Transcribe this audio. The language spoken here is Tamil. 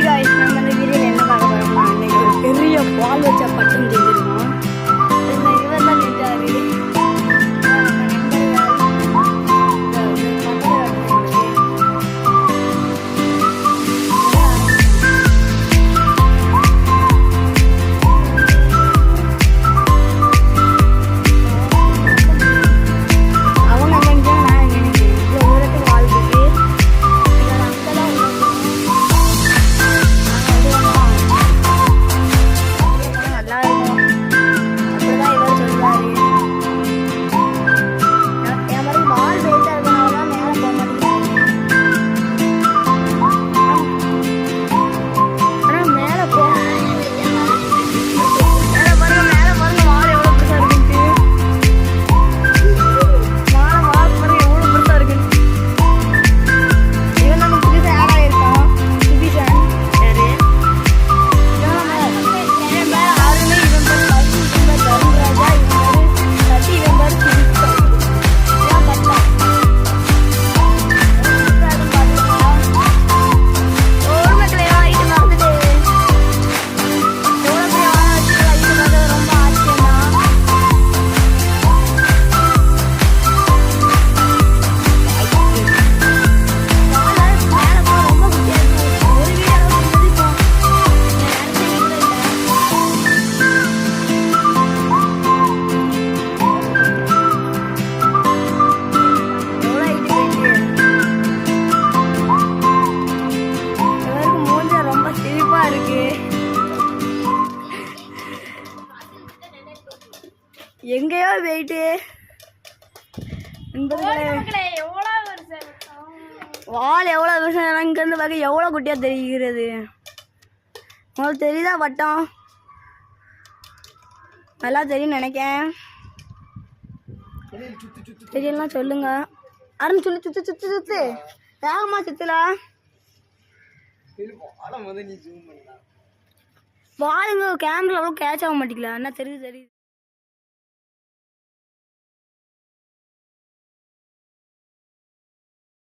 guys, நம்ம இந்த வீடியோல என்ன பார்க்க போறோம்னா இன்னைக்கு ஒரு பெரிய பால் வச்ச பட்டம் செஞ்சிருக்கோம். இதுல இவர் தான் செஞ்சாரு. எங்கேயோ போயிட்டு வால் எவ்வளோ வருஷம் இங்கேருந்து பார்க்க எவ்வளோ குட்டியாக தெரிகிறது. உங்களுக்கு தெரியுதா வட்டம்? நல்லா தெரியும் நினைக்கேன். தெரியலாம் சொல்லுங்க. அருண் சொல்லி சுத்து சுத்து சுத்து வேகமா சுத்துலாம். வாளுங்க கேமரா கேட்ச் ஆக மாட்டேங்கல. என்ன தெரியுது தெரியுது.